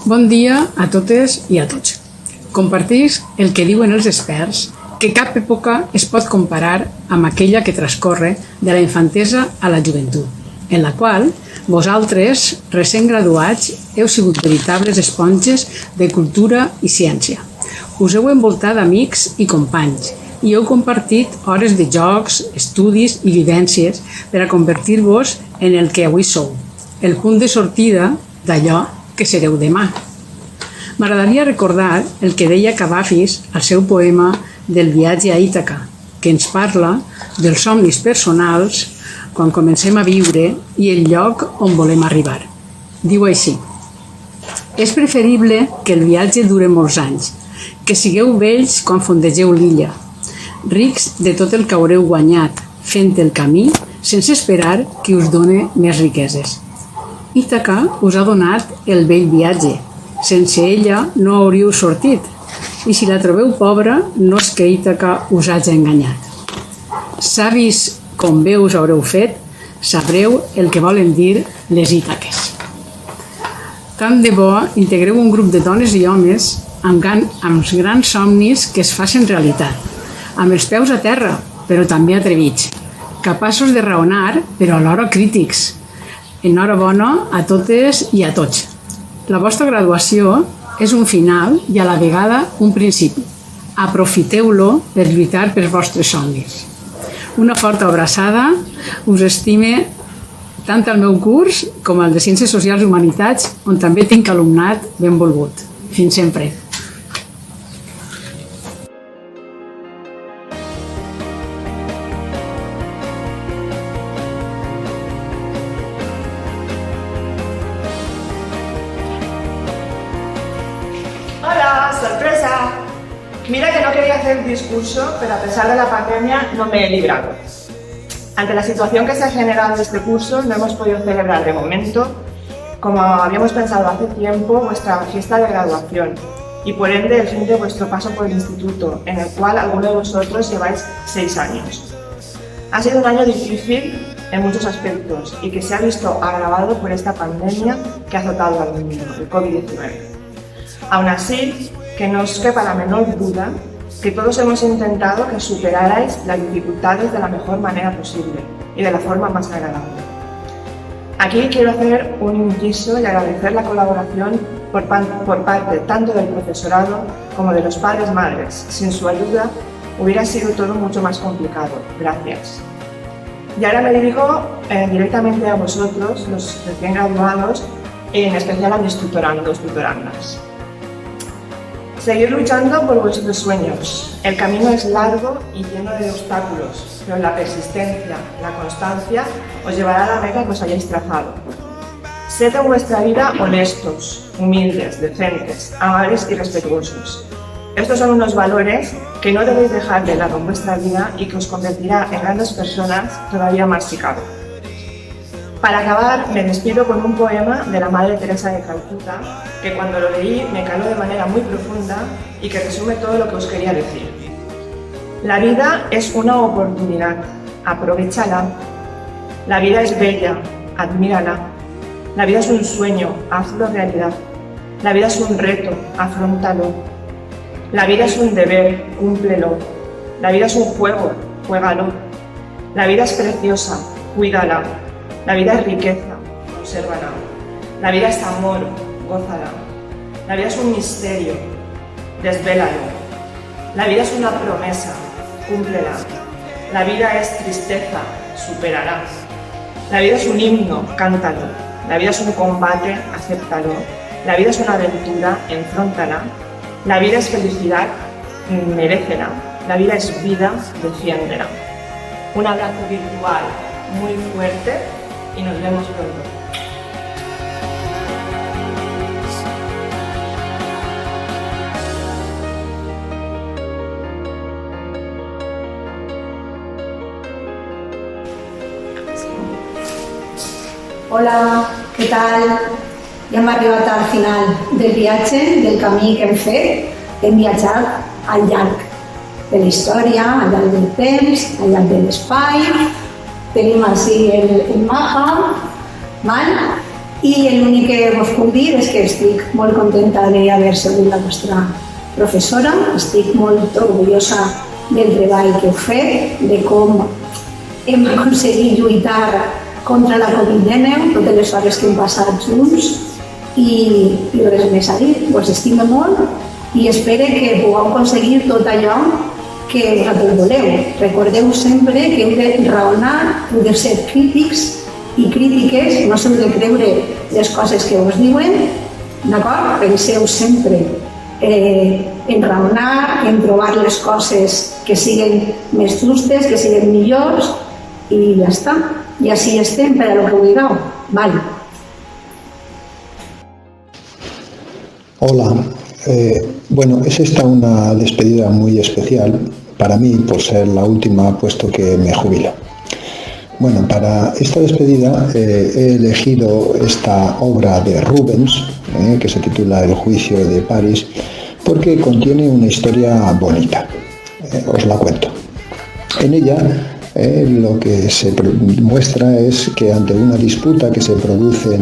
Bon dia a totes i a tots. Compartís el que diuen els experts, que cap època es pot comparar amb aquella que transcorre de la infantesa a la joventut, en la qual vosaltres, recent graduats, heu sigut veritables esponges de cultura i ciència. Us heu envoltat d'amics i companys i heu compartit hores de jocs, estudis i vivències per a convertir-vos en el que avui sou, el punt de sortida d'allò que sereu demà. M'agradaria recordar el que deia Cavafis al seu poema del viatge a Ítaca, que ens parla dels somnis personals quan comencem a viure i el lloc on volem arribar. Diu així: és preferible que el viatge dure molts anys, que sigueu vells quan fondegeu l'illa, rics de tot el que haureu guanyat fent el camí sense esperar que us done més riqueses. Ítaca us ha donat el vell viatge. Sense ella no hauríeu sortit. I si la trobeu pobra, no és que Ítaca us hagi enganyat. Savis com bé us haureu fet, sabreu el que volen dir les Ítaques. Tant de bo integreu un grup de dones i homes amb grans somnis que es facin realitat, amb els peus a terra, però també atrevits, capaços de raonar, però alhora crítics. Enhorabona a totes i a tots. La vostra graduació és un final i a la vegada un principi. Aprofiteu-lo per lluitar pels vostres somnis. Una forta abraçada, us estime tant el meu curs com el de Ciències Socials i Humanitats, on també tinc alumnat benvolgut. Fins sempre. ¡Sorpresa! Mira que no quería hacer discurso, pero a pesar de la pandemia no me he librado. Ante la situación que se ha generado en este curso, no hemos podido celebrar de momento, como habíamos pensado hace tiempo, vuestra fiesta de graduación y por ende el fin de vuestro paso por el instituto, en el cual algunos de vosotros lleváis 6 años. Ha sido un año difícil en muchos aspectos y que se ha visto agravado por esta pandemia que ha azotado al mundo, el COVID-19. Aún así, que no os quepa la menor duda que todos hemos intentado que superarais las dificultades de la mejor manera posible y de la forma más agradable. Aquí quiero hacer un inciso y agradecer la colaboración por parte tanto del profesorado como de los padres-madres. Sin su ayuda hubiera sido todo mucho más complicado. Gracias. Y ahora me dirijo directamente a vosotros, los recién graduados, y en especial a mis tutorandos, tutorandas. Seguir luchando por vuestros sueños. El camino es largo y lleno de obstáculos, pero la persistencia, la constancia os llevará a la meta que os hayáis trazado. Sed en vuestra vida honestos, humildes, decentes, amables y respetuosos. Estos son unos valores que no debéis dejar de lado en vuestra vida y que os convertirá en grandes personas todavía más si cabe. Para acabar, me despido con un poema de la Madre Teresa de Calcuta, que cuando lo leí me caló de manera muy profunda y que resume todo lo que os quería decir. La vida es una oportunidad, aprovéchala. La vida es bella, admírala. La vida es un sueño, hazlo realidad. La vida es un reto, afróntalo. La vida es un deber, cúmplelo. La vida es un juego, juégalo. La vida es preciosa, cuídala. La vida es riqueza, consérvala. La vida es amor, gózala. La vida es un misterio, desvélalo. La vida es una promesa, cúmplela. La vida es tristeza, supérala. La vida es un himno, cántalo. La vida es un combate, acéptalo. La vida es una aventura, enfróntala. La vida es felicidad, merécela. La vida es vida, defiéndela. Un abrazo virtual muy fuerte y nos vemos pronto. Hola, què tal? Ja hem arribat al final del viatge, del camí que hem fet. Hem viatjat al llarg de la història, al llarg del temps, al llarg de l'espai. Tenim així el mapa, val? I l'únic que vos puc dir és que estic molt contenta d'haver sigut la vostra professora, estic molt orgullosa del treball que heu fet, de com hem aconseguit lluitar contra la Covid-19, totes les hores que hem passat junts i res més a dir. Vos estimo molt i espero que pugueu aconseguir tot allò que vosaltres voleu. Recordeu sempre que heu de raonar, heu de ser crítics i crítiques, no s'heu de creure les coses que us diuen, d'acord? Penseu sempre en raonar, en trobar les coses que siguin més justes, que siguin millors i ja està. I així estem per a lo que vulgueu. Vale. Hola, bueno, es esta una despedida muy especial para mí por ser la última puesto que me jubilo. Bueno, para esta despedida he elegido esta obra de Rubens, que se titula El juicio de París, porque contiene una historia bonita. Os la cuento. En ella lo que se muestra es que ante una disputa que se produce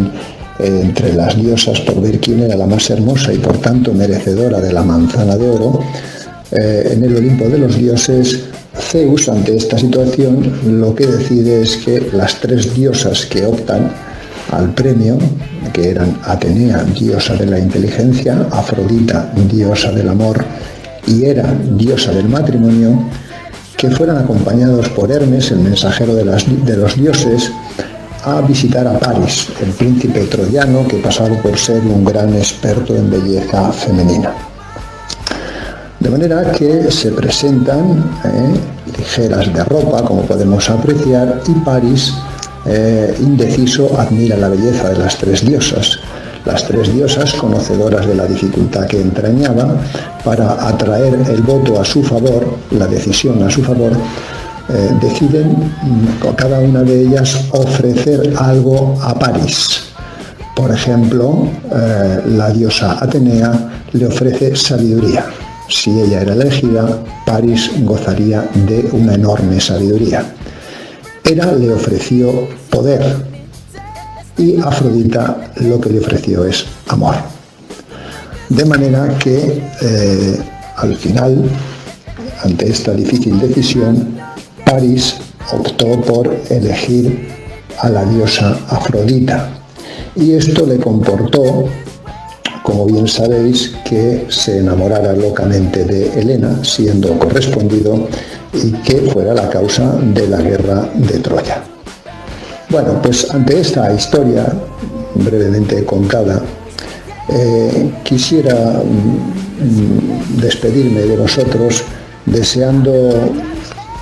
entre las diosas por ver quién era la más hermosa y por tanto merecedora de la manzana de oro, en el Olimpo de los dioses, Zeus, ante esta situación, lo que decide es que las tres diosas que optan al premio, que eran Atenea, diosa de la inteligencia, Afrodita, diosa del amor, y Hera, diosa del matrimonio, que fueran acompañados por Hermes, el mensajero de los dioses, a visitar a París, el príncipe troyano que pasaba por ser un gran experto en belleza femenina. De manera que se presentan ligeras de ropa, como podemos apreciar, y París, indeciso, admira la belleza de las tres diosas. Las tres diosas, conocedoras de la dificultad que entrañaba, para atraer el voto a su favor, la decisión a su favor, deciden cada una de ellas ofrecer algo a París. Por ejemplo, la diosa Atenea le ofrece sabiduría. Si ella era elegida, París gozaría de una enorme sabiduría. Hera le ofreció poder y Afrodita lo que le ofreció es amor. De manera que al final, ante esta difícil decisión, París optó por elegir a la diosa Afrodita. Y esto le comportó, como bien sabéis, que se enamorara locamente de Helena, siendo correspondido, y que fuera la causa de la guerra de Troya. Bueno, pues ante esta historia brevemente contada, quisiera despedirme de vosotros deseando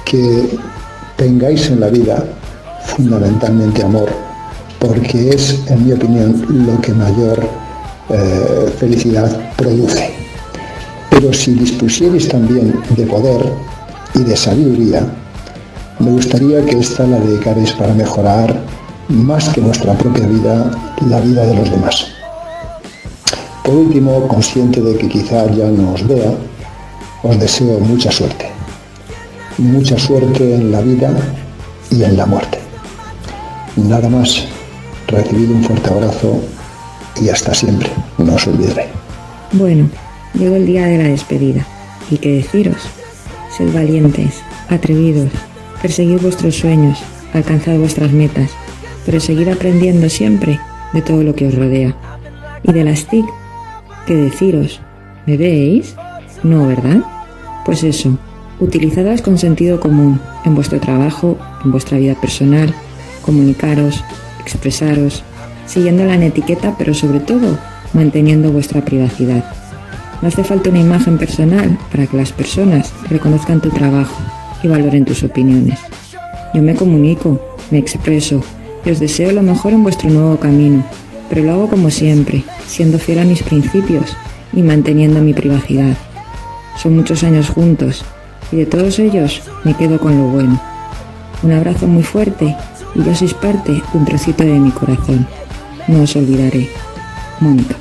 que tengáis en la vida fundamentalmente amor, porque es, en mi opinión, lo que mayor felicidad produce. Pero si dispusierais también de poder y de sabiduría, me gustaría que esta la dedicarais para mejorar, más que vuestra propia vida, la vida de los demás. Por último, consciente de que quizá ya no os vea, os deseo mucha suerte. Mucha suerte en la vida y en la muerte. Nada más, recibid un fuerte abrazo y hasta siempre, no os olvidaré. Bueno, llegó el día de la despedida. ¿Y qué deciros? Sed valientes, atrevidos, perseguid vuestros sueños, alcanzad vuestras metas, pero seguid aprendiendo siempre de todo lo que os rodea. Y de las TIC, ¿qué deciros? ¿Me veis? No, ¿verdad? Pues eso, utilizadlas con sentido común en vuestro trabajo, en vuestra vida personal, comunicaros, expresaros, siguiéndola en etiqueta, pero sobre todo manteniendo vuestra privacidad. No hace falta una imagen personal para que las personas reconozcan tu trabajo y valoren tus opiniones. Yo me comunico, me expreso y os deseo lo mejor en vuestro nuevo camino, pero lo hago como siempre, siendo fiel a mis principios y manteniendo mi privacidad. Son muchos años juntos y de todos ellos me quedo con lo bueno. Un abrazo muy fuerte y ya sois parte de un trocito de mi corazón. No os olvidaré. Mónica.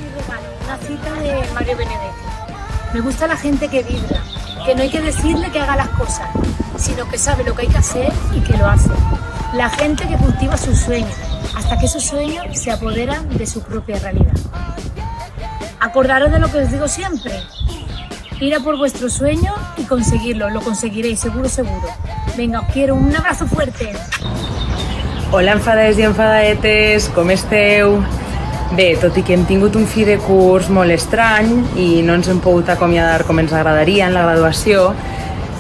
Una cita de Mario Benedetti. Me gusta la gente que vibra, que no hay que decirle que haga las cosas, sino que sabe lo que hay que hacer y que lo hace. La gente que cultiva sus sueños, hasta que esos sueños se apoderan de su propia realidad. Acordaros de lo que os digo siempre. Ir a por vuestro sueño y conseguirlo, lo conseguiréis, seguro, seguro. Venga, os quiero, un abrazo fuerte. Hola enfadades i enfadadetes, com esteu? Bé, tot i que hem tingut un fi de curs molt estrany i no ens hem pogut acomiadar com ens agradaria en la graduació,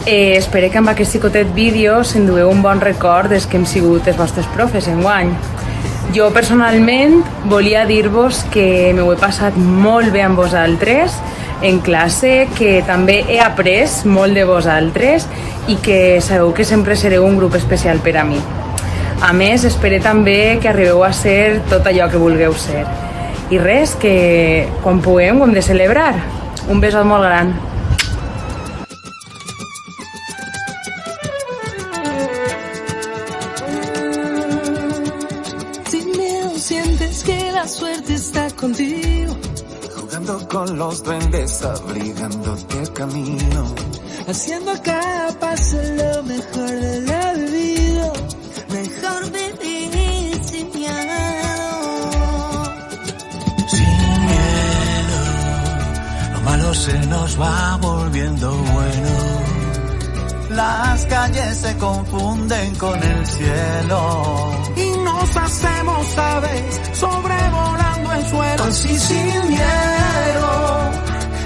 espero que amb aquest xicotet vídeo s'endueu un bon record des que hem sigut els vostres profes enguany. Jo personalment volia dir-vos que m'ho he passat molt bé amb vosaltres en classe, que també he après molt de vosaltres i que sabeu que sempre sereu un grup especial per a mi. A més, espero també que arribeu a ser tot allò que vulgueu ser. I res, que quan puguem ho hem de celebrar. Un besot molt gran. Sin miedo sientes que la suerte está contigo, jugando con los duendes, abrigándote el camino, haciendo cada paso lo mejor de la vida. Mejor vivir sin miedo. Sin miedo, lo malo se nos va volviendo bueno. Las calles se confunden con el cielo y nos hacemos aves sobrevolando el suelo. Así sin miedo,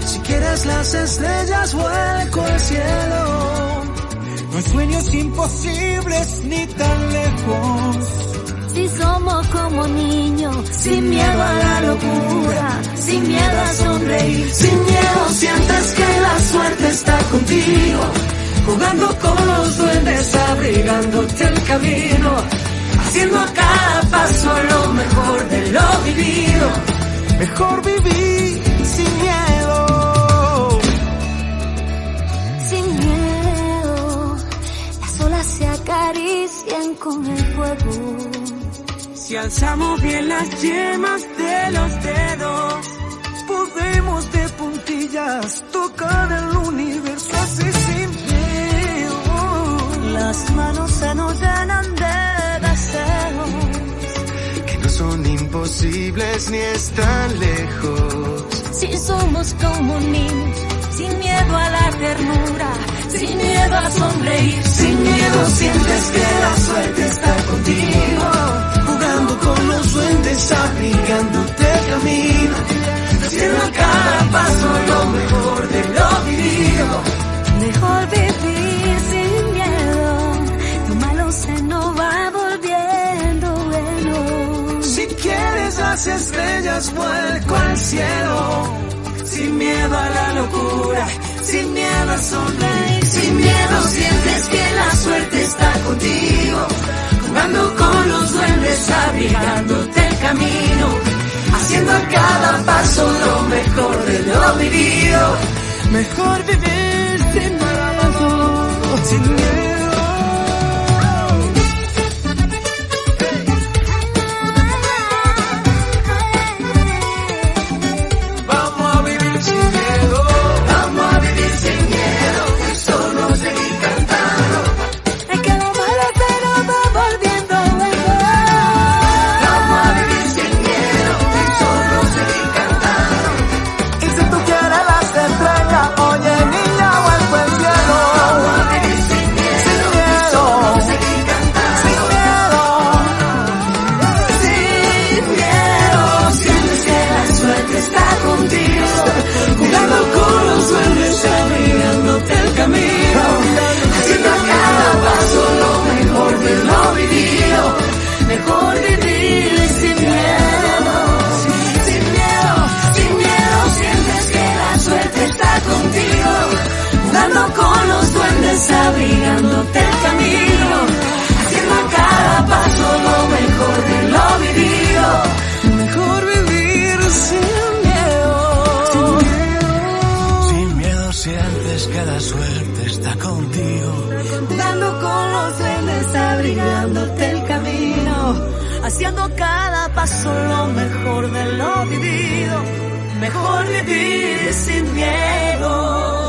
si quieres las estrellas vuelco al cielo. No hay sueños imposibles ni tan lejos. Si somos como niños, sin miedo a la locura, sin miedo a sonreír, sin miedo sientes que la suerte está contigo, jugando con los duendes, abrigándote el camino, haciendo a cada paso lo mejor de lo vivido. Mejor vivir sin miedo. Se acarician con el fuego. Si alzamos bien las yemas de los dedos, podemos de puntillas tocar el universo así sin miedo. Las manos se nos llenan de deseos que no son imposibles ni están lejos. Si somos como niños, sin miedo a la ternura, sin miedo a sonreír, sin miedo sientes que la suerte está contigo, jugando con los duendes, abrigándote el camino, haciendo a cada paso lo mejor de lo vivido. Mejor vivir sin miedo, lo malo se nos va volviendo bueno. Si quieres las estrellas vuelco al cielo, sin miedo a la locura, sin miedo a sonreír, sin miedo sientes que la suerte está contigo, jugando con los duendes, abrigándote el camino, haciendo a cada paso lo mejor de lo vivido. Mejor vivir sin miedo, sin miedo. Abrigándote el camino, haciendo a cada paso lo mejor de lo vivido. Mejor vivir sin miedo. Sin miedo sientes que la suerte está contigo, dando con los duendes, abrigándote el camino, haciendo cada paso lo mejor de lo vivido. Mejor vivir sin miedo.